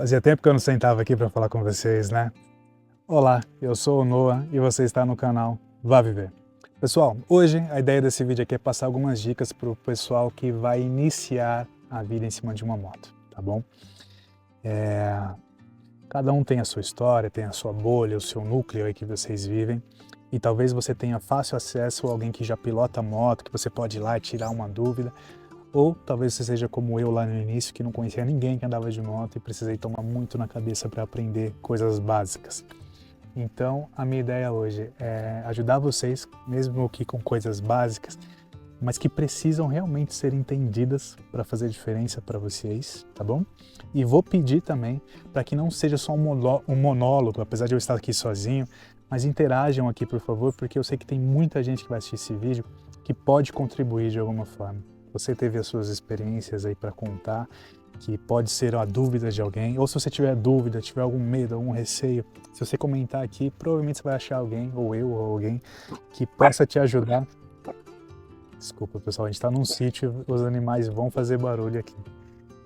Fazia tempo que eu não sentava aqui para falar com vocês, né? Olá, eu sou o Noah e você está no canal Vá Viver. Pessoal, hoje a ideia desse vídeo aqui é passar algumas dicas para o pessoal que vai iniciar a vida em cima de uma moto, tá bom? Cada um tem a sua história, tem a sua bolha, o seu núcleo aí que vocês vivem. E talvez você tenha fácil acesso a alguém que já pilota moto, que você pode ir lá e tirar uma dúvida. Ou talvez você seja como eu lá no início, que não conhecia ninguém que andava de moto e precisei tomar muito na cabeça para aprender coisas básicas. Então, a minha ideia hoje é ajudar vocês, mesmo que com coisas básicas, mas que precisam realmente ser entendidas para fazer diferença para vocês, tá bom? E vou pedir também para que não seja só um monólogo, apesar de eu estar aqui sozinho, mas interajam aqui, por favor, porque eu sei que tem muita gente que vai assistir esse vídeo que pode contribuir de alguma forma. Você teve as suas experiências aí para contar, que pode ser a dúvida de alguém, ou se você tiver dúvida, tiver algum medo, algum receio, se você comentar aqui, provavelmente você vai achar alguém, ou eu, ou alguém, que possa te ajudar. Desculpa, pessoal, a gente está num sítio, os animais vão fazer barulho aqui,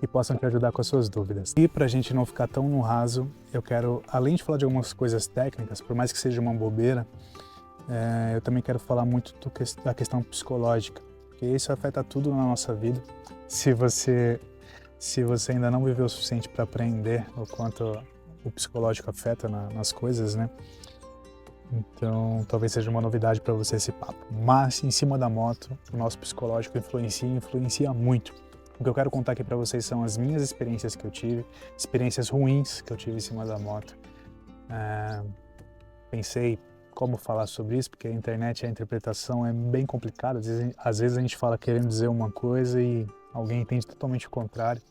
e possam te ajudar com as suas dúvidas. E para a gente não ficar tão no raso, eu quero, além de falar de algumas coisas técnicas, por mais que seja uma bobeira, eu também quero falar muito da questão psicológica, porque isso afeta tudo na nossa vida. Se você ainda não viveu o suficiente para aprender o quanto o psicológico afeta nas coisas, né? Então, talvez seja uma novidade para você esse papo. Mas, em cima da moto, o nosso psicológico influencia muito. O que eu quero contar aqui para vocês são as minhas experiências que eu tive, experiências ruins que eu tive em cima da moto. Pensei como falar sobre isso, porque a internet, a interpretação é bem complicada. Às vezes a gente fala querendo dizer uma coisa e alguém entende totalmente o contrário.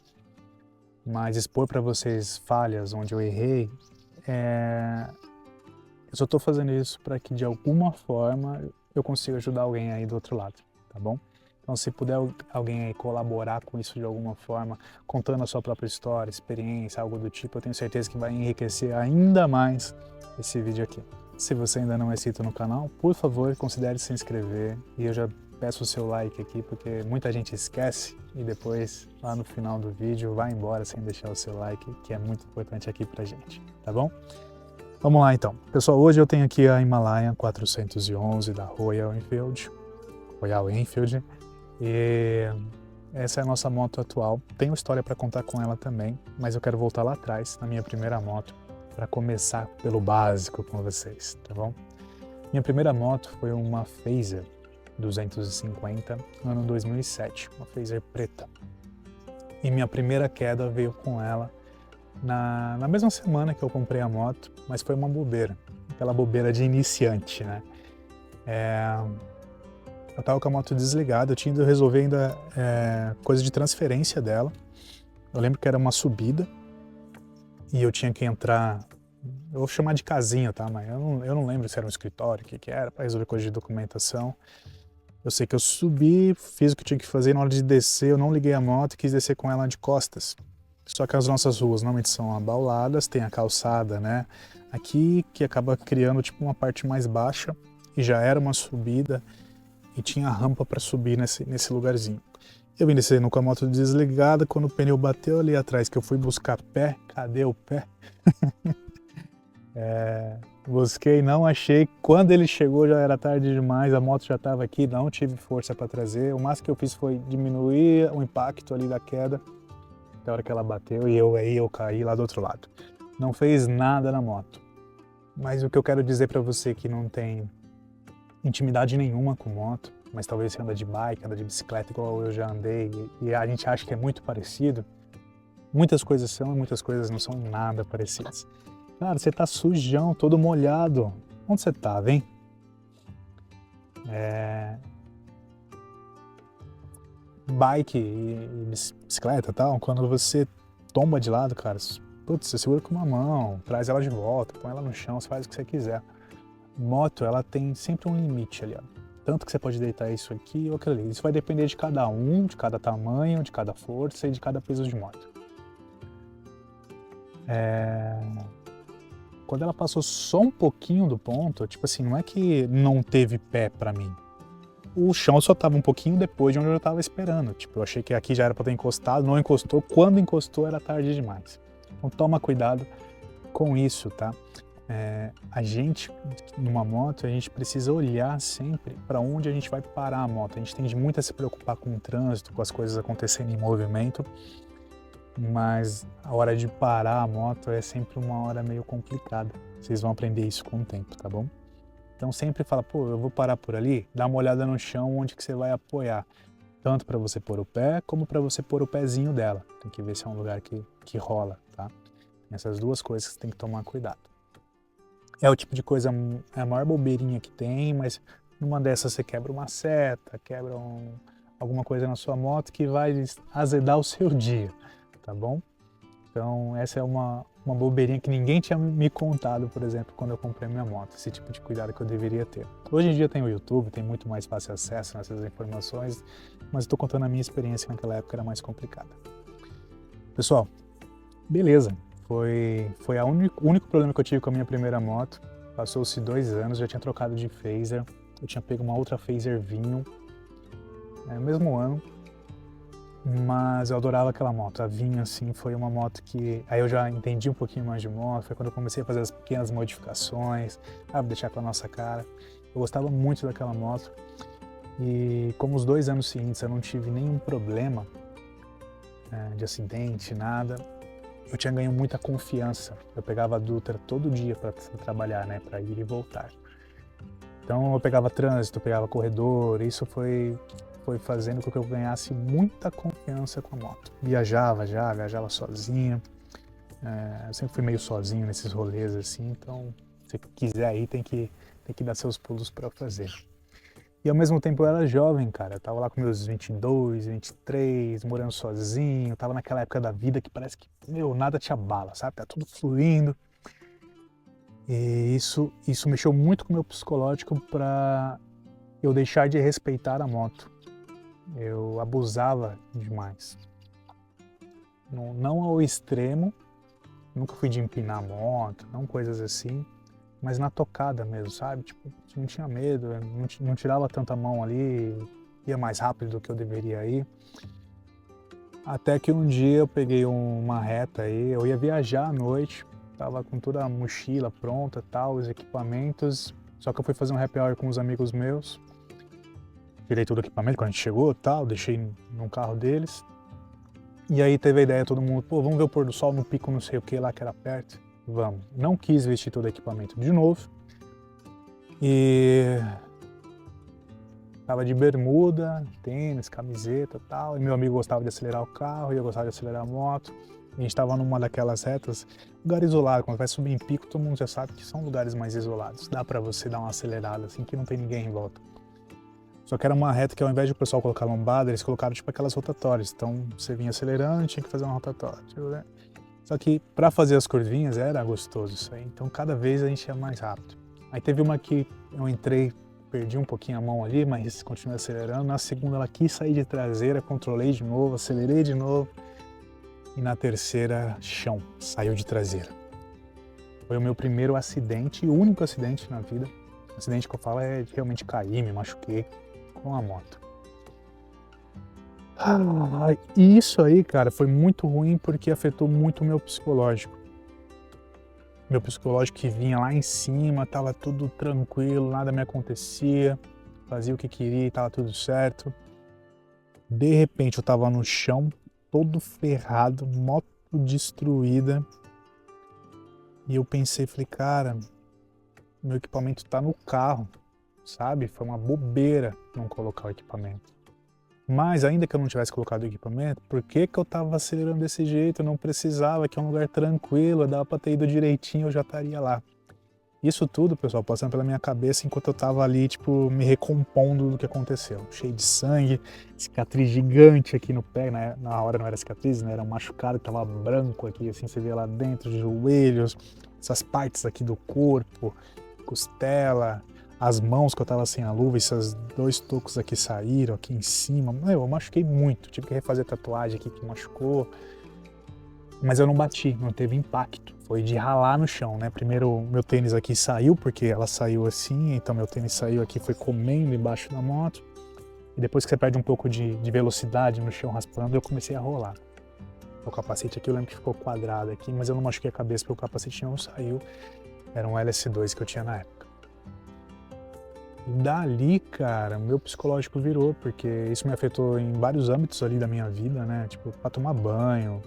Mas expor para vocês falhas onde eu errei, eu só estou fazendo isso para que de alguma forma eu consiga ajudar alguém aí do outro lado, tá bom? Então se puder alguém aí colaborar com isso de alguma forma, contando a sua própria história, experiência, algo do tipo, eu tenho certeza que vai enriquecer ainda mais esse vídeo aqui. Se você ainda não é inscrito no canal, por favor, considere se inscrever e eu já peço o seu like aqui, porque muita gente esquece e depois, lá no final do vídeo, vai embora sem deixar o seu like, que é muito importante aqui pra gente, tá bom? Vamos lá então. Pessoal, hoje eu tenho aqui a Himalaia 411 da Royal Enfield, e essa é a nossa moto atual. Tenho história para contar com ela também, mas eu quero voltar lá atrás, na minha primeira moto, para começar pelo básico com vocês, tá bom? Minha primeira moto foi uma Fazer 250, ano 2007, uma Fazer preta. E minha primeira queda veio com ela na mesma semana que eu comprei a moto, mas foi uma bobeira, aquela bobeira de iniciante, né? Eu tava com a moto desligada, eu tinha ido resolver ainda coisa de transferência dela. Eu lembro que era uma subida e eu tinha que entrar, eu vou chamar de casinha, tá? Mas eu não lembro se era um escritório, o que era, para resolver coisa de documentação. Eu sei que eu subi, fiz o que eu tinha que fazer, na hora de descer eu não liguei a moto e quis descer com ela de costas. Só que as nossas ruas normalmente são abauladas, tem a calçada, né? Aqui que acaba criando tipo uma parte mais baixa e já era uma subida e tinha rampa para subir nesse lugarzinho. Eu vim descendo com a moto desligada, quando o pneu bateu ali atrás, que eu fui buscar pé, cadê o pé? Busquei, não achei. Quando ele chegou já era tarde demais, a moto já estava aqui, não tive força para trazer. O máximo que eu fiz foi diminuir o impacto ali da queda, até a hora que ela bateu e eu caí lá do outro lado. Não fez nada na moto. Mas o que eu quero dizer para você que não tem intimidade nenhuma com moto, mas talvez você anda de bike, anda de bicicleta igual eu já andei e a gente acha que é muito parecido, muitas coisas são e muitas coisas não são nada parecidas. Cara, você tá sujão, todo molhado. Onde você tá, vem? Bike e bicicleta e tal, quando você tomba de lado, cara, putz, você segura com uma mão, traz ela de volta, põe ela no chão, você faz o que você quiser. Moto, ela tem sempre um limite ali, ó. Tanto que você pode deitar isso aqui ou aquilo ali. Isso vai depender de cada um, de cada tamanho, de cada força e de cada peso de moto. Quando ela passou só um pouquinho do ponto, tipo assim, não é que não teve pé pra mim. O chão só tava um pouquinho depois de onde eu tava esperando. Tipo, eu achei que aqui já era pra ter encostado, não encostou. Quando encostou era tarde demais. Então toma cuidado com isso, tá? A gente, numa moto, a gente precisa olhar sempre para onde a gente vai parar a moto. A gente tende muito a se preocupar com o trânsito, com as coisas acontecendo em movimento, mas a hora de parar a moto é sempre uma hora meio complicada. Vocês vão aprender isso com o tempo, tá bom? Então sempre fala, pô, eu vou parar por ali, dá uma olhada no chão onde que você vai apoiar. Tanto para você pôr o pé, como para você pôr o pezinho dela. Tem que ver se é um lugar que rola, tá? Essas duas coisas que você tem que tomar cuidado. É o tipo de coisa, é a maior bobeirinha que tem, mas numa dessas você quebra uma seta, quebra alguma coisa na sua moto que vai azedar o seu dia, tá bom? Então essa é uma bobeirinha que ninguém tinha me contado, por exemplo, quando eu comprei minha moto, esse tipo de cuidado que eu deveria ter. Hoje em dia tem o YouTube, tem muito mais fácil acesso nessas informações, mas estou contando a minha experiência, naquela época era mais complicada. Pessoal, beleza. Foi o único problema que eu tive com a minha primeira moto. Passou-se 2 anos, já tinha trocado de phaser. Eu tinha pego uma outra phaser vinho, no mesmo ano. Mas eu adorava aquela moto. A vinho, assim, foi uma moto que... Aí eu já entendi um pouquinho mais de moto. Foi quando eu comecei a fazer as pequenas modificações, deixar com a nossa cara. Eu gostava muito daquela moto. E como os 2 anos seguintes eu não tive nenhum problema de acidente, nada, eu tinha ganho muita confiança. Eu pegava a Dutra todo dia para trabalhar, né, para ir e voltar. Então eu pegava trânsito, eu pegava corredor, isso foi fazendo com que eu ganhasse muita confiança com a moto. Viajava sozinho, eu sempre fui meio sozinho nesses rolês assim, então se quiser ir tem que dar seus pulos para fazer. E ao mesmo tempo eu era jovem, cara, eu tava lá com meus 22, 23, morando sozinho, tava naquela época da vida que parece que, nada te abala, sabe? Tá tudo fluindo. E isso mexeu muito com o meu psicológico pra eu deixar de respeitar a moto. Eu abusava demais. Não ao extremo, nunca fui de empinar a moto, não coisas assim, mas na tocada mesmo, sabe? Tipo, não tinha medo, não tirava tanta mão ali, ia mais rápido do que eu deveria ir. Até que um dia eu peguei uma reta aí, eu ia viajar à noite, tava com toda a mochila pronta, tal, os equipamentos, só que eu fui fazer um happy hour com os amigos meus, tirei todo o equipamento quando a gente chegou, tal, deixei no carro deles. E aí teve a ideia, todo mundo, pô, vamos ver o pôr do sol no pico não sei o que lá que era perto. Vamos. Não quis vestir todo o equipamento de novo. E tava de bermuda, tênis, camiseta e tal. E meu amigo gostava de acelerar o carro e eu gostava de acelerar a moto. E a gente tava numa daquelas retas, lugar isolado. Quando vai subir em pico, todo mundo já sabe que são lugares mais isolados. Dá pra você dar uma acelerada assim que não tem ninguém em volta. Só que era uma reta que ao invés de o pessoal colocar lombada, eles colocaram tipo aquelas rotatórias. Então você vinha acelerando e tinha que fazer uma rotatória. Só que para fazer as curvinhas era gostoso isso aí, então cada vez a gente ia mais rápido. Aí teve uma que eu entrei, perdi um pouquinho a mão ali, mas continuei acelerando. Na segunda ela quis sair de traseira, controlei de novo, acelerei de novo. E na terceira, chão, saiu de traseira. Foi o meu primeiro acidente e único acidente na vida. O acidente que eu falo é de realmente cair, me machuquei com a moto. E isso aí, cara, foi muito ruim porque afetou muito o meu psicológico. Meu psicológico que vinha lá em cima, tava tudo tranquilo, nada me acontecia, fazia o que queria e tava tudo certo. De repente eu tava no chão, todo ferrado, moto destruída. E eu pensei, falei, cara, meu equipamento tá no carro, sabe? Foi uma bobeira não colocar o equipamento. Mas ainda que eu não tivesse colocado o equipamento, por que eu estava acelerando desse jeito? Eu não precisava, que é um lugar tranquilo, dava para ter ido direitinho, eu já estaria lá. Isso tudo, pessoal, passando pela minha cabeça enquanto eu estava ali, tipo, me recompondo do que aconteceu. Cheio de sangue, cicatriz gigante aqui no pé, né? Na hora não era cicatriz, né? Era um machucado que estava branco aqui, assim, você vê lá dentro, joelhos, essas partes aqui do corpo, costela, as mãos que eu tava sem a luva, esses 2 tocos aqui saíram, aqui em cima. Eu machuquei muito, tive que refazer tatuagem aqui que machucou. Mas eu não bati, não teve impacto. Foi de ralar no chão, né? Primeiro meu tênis aqui saiu, porque ela saiu assim, então meu tênis saiu aqui, foi comendo embaixo da moto. E depois que você perde um pouco de velocidade no chão raspando, eu comecei a rolar. O capacete aqui eu lembro que ficou quadrado aqui, mas eu não machuquei a cabeça porque o capacete não saiu. Era um LS2 que eu tinha na época. E dali, cara, meu psicológico virou, porque isso me afetou em vários âmbitos ali da minha vida, né? Tipo, pra tomar banho.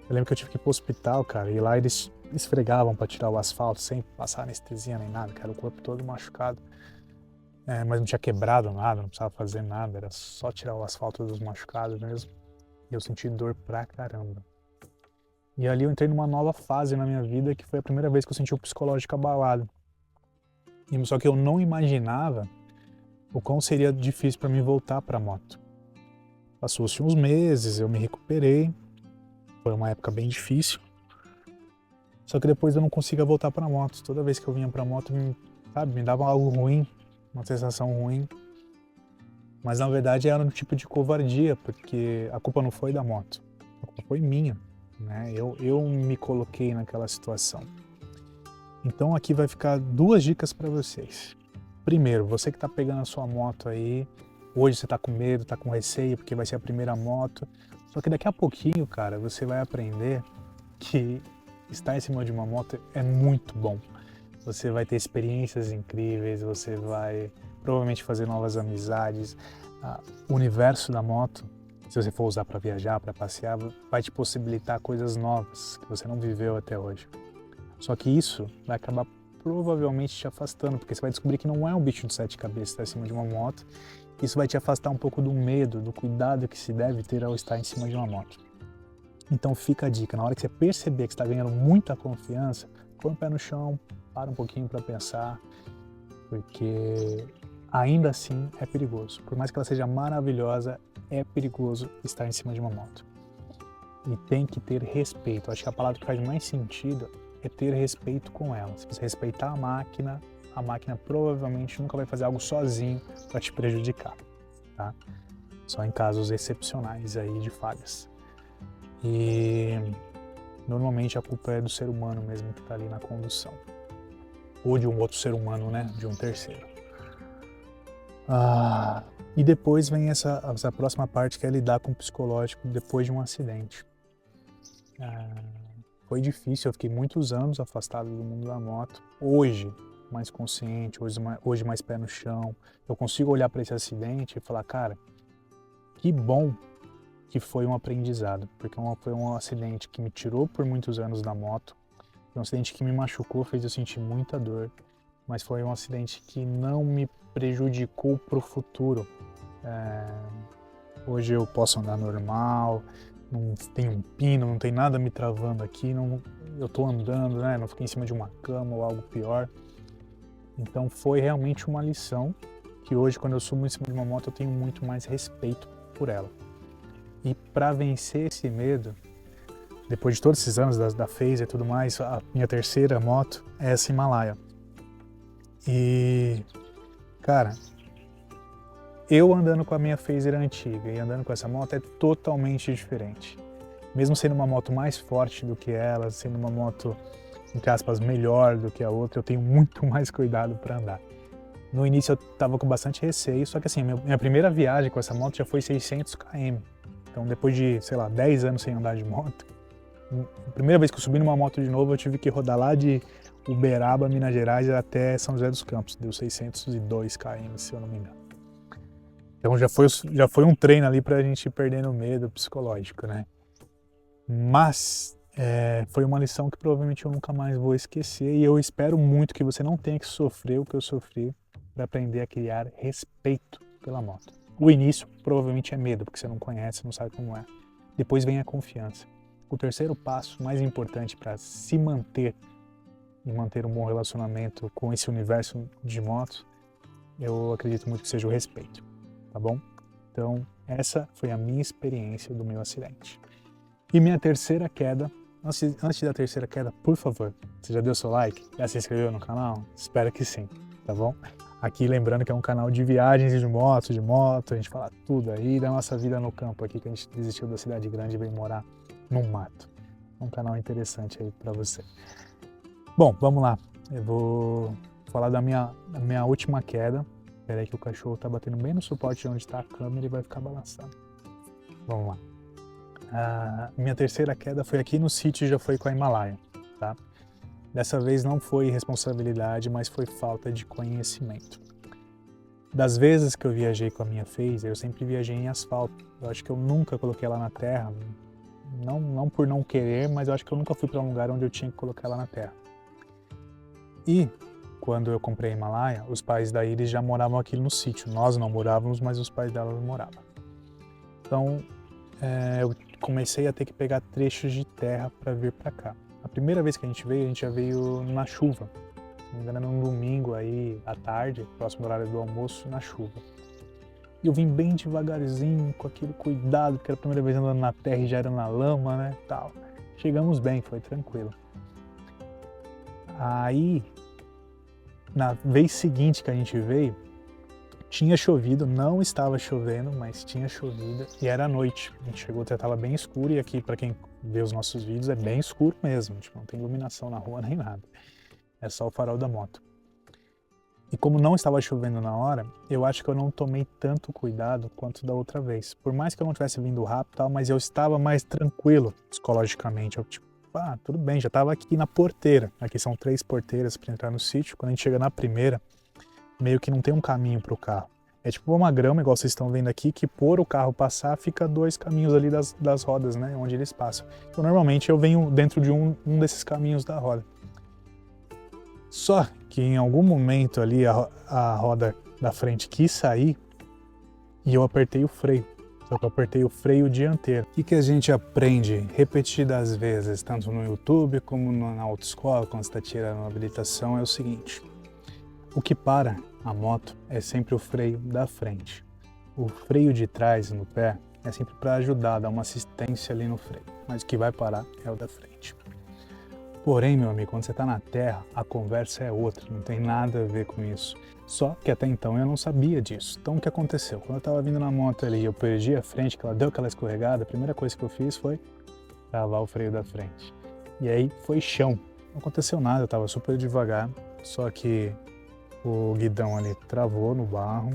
Eu lembro que eu tive que ir pro hospital, cara, e lá eles esfregavam pra tirar o asfalto sem passar anestesia nem nada, cara, o corpo todo machucado. Mas não tinha quebrado nada, não precisava fazer nada, era só tirar o asfalto dos machucados mesmo. E eu senti dor pra caramba. E ali eu entrei numa nova fase na minha vida, que foi a primeira vez que eu senti o psicológico abalado. Só que eu não imaginava o quão seria difícil para mim voltar para a moto. Passou-se uns meses, eu me recuperei, foi uma época bem difícil. Só que depois eu não conseguia voltar para a moto. Toda vez que eu vinha para a moto, me dava algo ruim, uma sensação ruim. Mas na verdade era um tipo de covardia, porque a culpa não foi da moto, a culpa foi minha, né? Eu me coloquei naquela situação. Então aqui vai ficar 2 dicas para vocês. Primeiro, você que está pegando a sua moto aí, hoje você está com medo, está com receio, porque vai ser a primeira moto. Só que daqui a pouquinho, cara, você vai aprender que estar em cima de uma moto é muito bom. Você vai ter experiências incríveis, você vai provavelmente fazer novas amizades. O universo da moto, se você for usar para viajar, para passear, vai te possibilitar coisas novas que você não viveu até hoje. Só que isso vai acabar provavelmente te afastando, porque você vai descobrir que não é um bicho de 7 cabeças estar em cima de uma moto. Isso vai te afastar um pouco do medo, do cuidado que se deve ter ao estar em cima de uma moto. Então fica a dica, na hora que você perceber que está ganhando muita confiança, põe o pé no chão, para um pouquinho para pensar, porque ainda assim é perigoso. Por mais que ela seja maravilhosa, é perigoso estar em cima de uma moto. E tem que ter respeito. Acho que a palavra que faz mais sentido é ter respeito com ela. Se você respeitar a máquina provavelmente nunca vai fazer algo sozinho para te prejudicar, tá? Só em casos excepcionais aí de falhas. E normalmente a culpa é do ser humano mesmo que está ali na condução. Ou de um outro ser humano, né? De um terceiro. E depois vem essa próxima parte, que é lidar com o psicológico depois de um acidente. Foi difícil, eu fiquei muitos anos afastado do mundo da moto. Hoje, mais consciente, hoje mais pé no chão, eu consigo olhar para esse acidente e falar, cara, que bom que foi um aprendizado, porque foi um acidente que me tirou por muitos anos da moto, foi um acidente que me machucou, fez eu sentir muita dor, mas foi um acidente que não me prejudicou para o futuro. Hoje eu posso andar normal, não tem um pino, não tem nada me travando aqui, eu tô andando, né? Não fiquei em cima de uma cama ou algo pior. Então foi realmente uma lição que hoje, quando eu subo em cima de uma moto, eu tenho muito mais respeito por ela. E para vencer esse medo, depois de todos esses anos da Phazer e tudo mais, a minha terceira moto é essa Himalaia. E, cara, eu andando com a minha Phazer antiga e andando com essa moto é totalmente diferente. Mesmo sendo uma moto mais forte do que ela, sendo uma moto, entre aspas, melhor do que a outra, eu tenho muito mais cuidado para andar. No início eu tava com bastante receio, só que assim, minha primeira viagem com essa moto já foi 600 km. Então depois de, 10 anos sem andar de moto, a primeira vez que eu subi numa moto de novo, eu tive que rodar lá de Uberaba, Minas Gerais, até São José dos Campos. Deu 602 km, se eu não me engano. Então já foi um treino ali pra gente ir perdendo o medo psicológico, né? Mas foi uma lição que provavelmente eu nunca mais vou esquecer, e eu espero muito que você não tenha que sofrer o que eu sofri para aprender a criar respeito pela moto. O início provavelmente é medo, porque você não conhece, não sabe como é. Depois vem a confiança. O terceiro passo mais importante para se manter e manter um bom relacionamento com esse universo de motos, eu acredito muito que seja o respeito, tá bom? Então, essa foi a minha experiência do meu acidente. E minha terceira queda, antes da terceira queda, por favor, você já deu seu like? Já se inscreveu no canal? Espero que sim, tá bom? Aqui lembrando que é um canal de viagens de moto, a gente fala tudo aí da nossa vida no campo aqui, que a gente desistiu da cidade grande e veio morar no mato. É um canal interessante aí pra você. Bom, vamos lá. Eu vou falar da minha última queda. Espera aí que o cachorro tá batendo bem no suporte de onde está a câmera e vai ficar balançando. Vamos lá. A minha terceira queda foi aqui no sítio, já foi com a Himalaia, tá? Dessa vez não foi responsabilidade, mas foi falta de conhecimento. Das vezes que eu viajei com a minha Phaser, eu sempre viajei em asfalto. Eu acho que eu nunca coloquei ela na terra, não por não querer, mas eu acho que eu nunca fui para um lugar onde eu tinha que colocar ela na terra. E quando eu comprei a Himalaia, os pais da Iris já moravam aqui no sítio. Nós não morávamos, mas os pais dela moravam. Então eu comecei a ter que pegar trechos de terra para vir para cá. A primeira vez que a gente já veio na chuva. Se não me engano, num domingo aí à tarde, próximo horário do almoço, na chuva. E eu vim bem devagarzinho, com aquele cuidado, porque era a primeira vez andando na terra e já era na lama, né, tal. Chegamos bem, foi tranquilo. Aí, na vez seguinte que a gente veio, tinha chovido, não estava chovendo, mas tinha chovido e era noite. A gente chegou, estava bem escuro e aqui, para quem vê os nossos vídeos, é bem escuro mesmo, tipo, não tem iluminação na rua nem nada. É só o farol da moto. E como não estava chovendo na hora, eu acho que eu não tomei tanto cuidado quanto da outra vez. Por mais que eu não tivesse vindo rápido e tal, mas eu estava mais tranquilo psicologicamente. Eu tipo, tudo bem, já estava aqui na porteira. Aqui são 3 porteiras para entrar no sítio. Quando a gente chega na primeira, meio que não tem um caminho para o carro. É tipo uma grama, igual vocês estão vendo aqui, que por o carro passar, fica 2 caminhos ali das rodas, né, onde eles passam. Então normalmente eu venho dentro de um desses caminhos da roda. Só que em algum momento ali a roda da frente quis sair e eu apertei o freio. Só que eu apertei o freio dianteiro. O que a gente aprende repetidas vezes, tanto no YouTube como na autoescola, quando você está tirando a habilitação, é o seguinte. O que para a moto é sempre o freio da frente. O freio de trás no pé é sempre para ajudar, dar uma assistência ali no freio. Mas o que vai parar é o da frente. Porém, meu amigo, quando você está na terra, a conversa é outra, não tem nada a ver com isso. Só que até então eu não sabia disso. Então o que aconteceu? Quando eu estava vindo na moto ali e eu perdi a frente, que ela deu aquela escorregada, a primeira coisa que eu fiz foi travar o freio da frente. E aí foi chão. Não aconteceu nada, eu estava super devagar, só que o guidão ali travou no barro,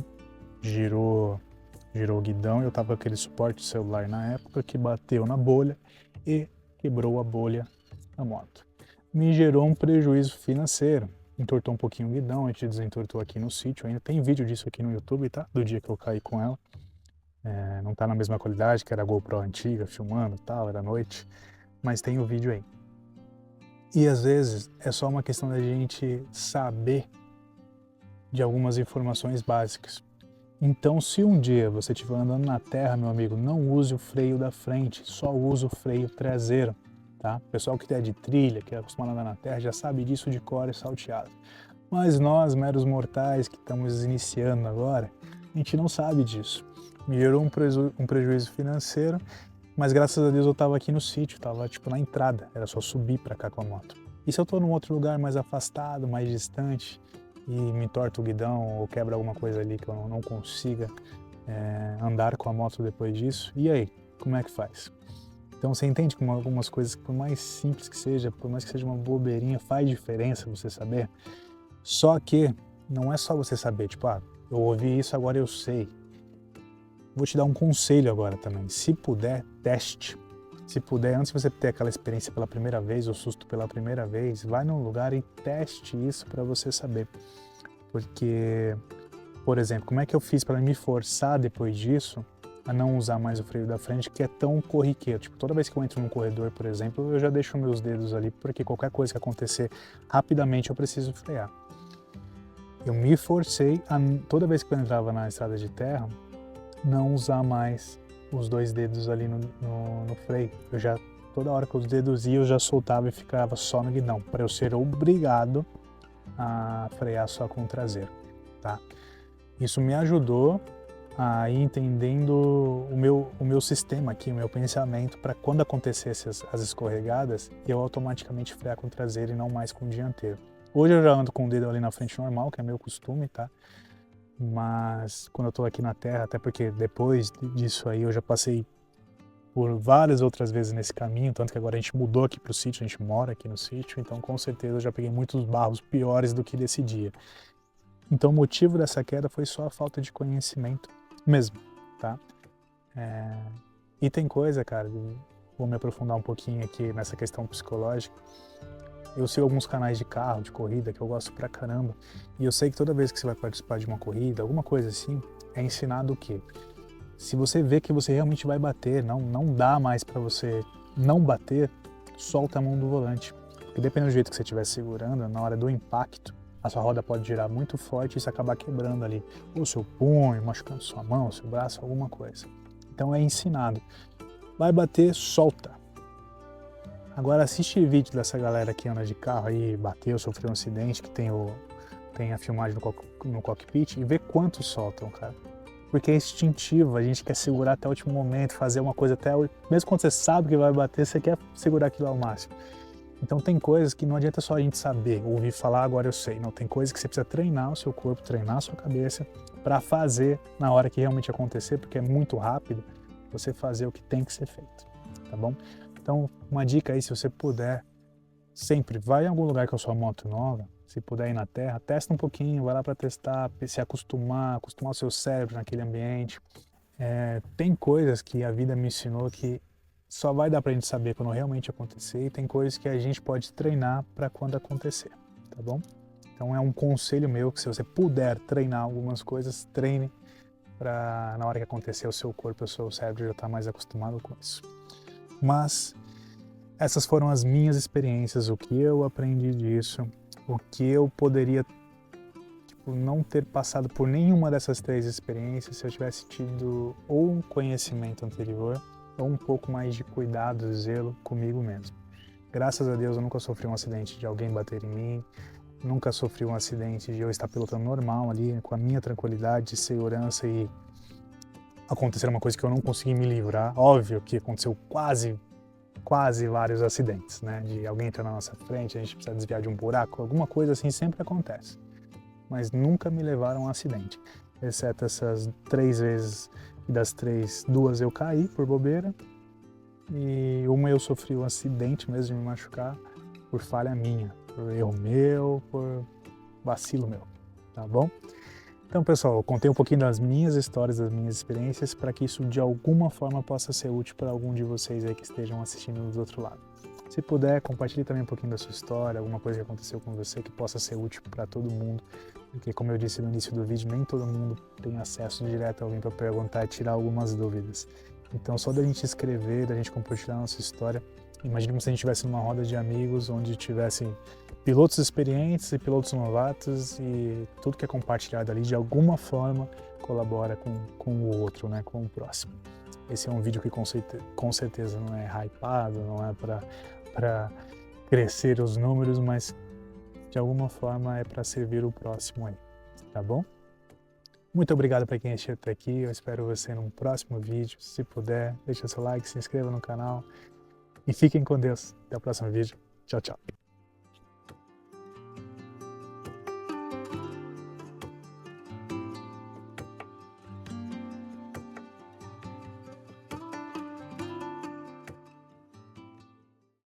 girou o guidão e eu estava com aquele suporte celular na época que bateu na bolha e quebrou a bolha da moto. Me gerou um prejuízo financeiro. Entortou um pouquinho o guidão, a gente desentortou aqui no sítio, ainda tem vídeo disso aqui no YouTube, tá? Do dia que eu caí com ela. Não tá na mesma qualidade que era a GoPro antiga, filmando e tal, era noite, mas tem o vídeo aí. E às vezes é só uma questão da gente saber de algumas informações básicas. Então, se um dia você estiver andando na terra, meu amigo, não use o freio da frente, só use o freio traseiro. Tá? O pessoal que é de trilha, que é acostumado a andar na terra, já sabe disso de cor e salteado. Mas nós, meros mortais, que estamos iniciando agora, a gente não sabe disso. Me gerou um prejuízo financeiro, mas graças a Deus eu estava aqui no sítio, estava tipo na entrada, era só subir para cá com a moto. E se eu estou num outro lugar mais afastado, mais distante, e me entorta o guidão ou quebra alguma coisa ali que eu não consiga andar com a moto depois disso, e aí, como é que faz? Então você entende como algumas coisas, por mais simples que seja, por mais que seja uma bobeirinha, faz diferença você saber? Só que não é só você saber, tipo, eu ouvi isso, agora eu sei. Vou te dar um conselho agora também. Se puder, teste. Se puder, antes de você ter aquela experiência pela primeira vez, ou susto pela primeira vez, vai num lugar e teste isso para você saber. Porque, por exemplo, como é que eu fiz para me forçar depois disso a não usar mais o freio da frente, que é tão corriqueiro. Tipo, toda vez que eu entro num corredor, por exemplo, eu já deixo meus dedos ali, porque qualquer coisa que acontecer rapidamente eu preciso frear. Eu me forcei a, toda vez que eu entrava na estrada de terra, não usar mais os 2 dedos ali no freio. Eu já, toda hora que os dedos iam, eu já soltava e ficava só no guidão, para eu ser obrigado a frear só com o traseiro, tá? Isso me ajudou a ir entendendo o meu sistema aqui, o meu pensamento, para quando acontecesse as escorregadas, eu automaticamente frear com o traseiro e não mais com o dianteiro. Hoje eu já ando com o dedo ali na frente normal, que é meu costume, tá? Mas quando eu tô aqui na terra, até porque depois disso aí eu já passei por várias outras vezes nesse caminho, tanto que agora a gente mudou aqui pro sítio, a gente mora aqui no sítio, então com certeza eu já peguei muitos barros piores do que desse dia. Então o motivo dessa queda foi só a falta de conhecimento mesmo, tá? E tem coisa, cara, vou me aprofundar um pouquinho aqui nessa questão psicológica. Eu sigo alguns canais de carro, de corrida, que eu gosto pra caramba. E eu sei que toda vez que você vai participar de uma corrida, alguma coisa assim, é ensinado o quê? Se você vê que você realmente vai bater, não dá mais pra você não bater, solta a mão do volante. Porque dependendo do jeito que você estiver segurando, na hora do impacto, a sua roda pode girar muito forte e isso acabar quebrando ali o seu punho, machucando sua mão, seu braço, alguma coisa. Então é ensinado. Vai bater, solta. Agora assiste vídeo dessa galera que anda de carro aí, bateu, sofreu um acidente, que tem a filmagem no cockpit e vê quantos soltam, cara. Porque é instintivo, a gente quer segurar até o último momento, fazer uma coisa mesmo quando você sabe que vai bater, você quer segurar aquilo ao máximo. Então tem coisas que não adianta só a gente saber, ouvir falar, agora eu sei. Não, tem coisas que você precisa treinar o seu corpo, treinar a sua cabeça para fazer na hora que realmente acontecer, porque é muito rápido você fazer o que tem que ser feito, tá bom? Então, uma dica aí, se você puder, sempre vai em algum lugar com a sua moto nova, se puder ir na terra, testa um pouquinho, vai lá para testar, se acostumar o seu cérebro naquele ambiente. Tem coisas que a vida me ensinou que só vai dar pra gente saber quando realmente acontecer e tem coisas que a gente pode treinar para quando acontecer, tá bom? Então é um conselho meu que se você puder treinar algumas coisas, treine para na hora que acontecer o seu corpo, o seu cérebro já está mais acostumado com isso. Mas essas foram as minhas experiências, o que eu aprendi disso, o que eu poderia não ter passado por nenhuma dessas 3 experiências se eu tivesse tido ou um conhecimento anterior ou um pouco mais de cuidado e zelo comigo mesmo. Graças a Deus eu nunca sofri um acidente de alguém bater em mim, nunca sofri um acidente de eu estar pilotando normal ali, com a minha tranquilidade, segurança e acontecer uma coisa que eu não consegui me livrar. Óbvio que aconteceu quase vários acidentes, né? De alguém entrar na nossa frente, a gente precisa desviar de um buraco, alguma coisa assim sempre acontece. Mas nunca me levaram a um acidente, exceto essas 3 vezes, e das 3, 2 eu caí por bobeira, e uma eu sofri um acidente mesmo de me machucar por falha minha, por erro meu, por vacilo meu, tá bom? Então, pessoal, eu contei um pouquinho das minhas histórias, das minhas experiências, para que isso de alguma forma possa ser útil para algum de vocês aí que estejam assistindo do outro lado. Se puder, compartilhe também um pouquinho da sua história, alguma coisa que aconteceu com você que possa ser útil para todo mundo, porque como eu disse no início do vídeo, nem todo mundo tem acesso direto a alguém para perguntar e tirar algumas dúvidas. Então, só da gente escrever, da gente compartilhar a nossa história, imagine como se a gente estivesse numa roda de amigos onde tivessem pilotos experientes e pilotos novatos e tudo que é compartilhado ali de alguma forma colabora com o outro, né, com o próximo. Esse é um vídeo que com certeza não é hypado, não é para crescer os números, mas de alguma forma é para servir o próximo aí, tá bom? Muito obrigado para quem assistiu até aqui, eu espero você num próximo vídeo. Se puder, deixa seu like, se inscreva no canal e fiquem com Deus. Até o próximo vídeo. Tchau, tchau.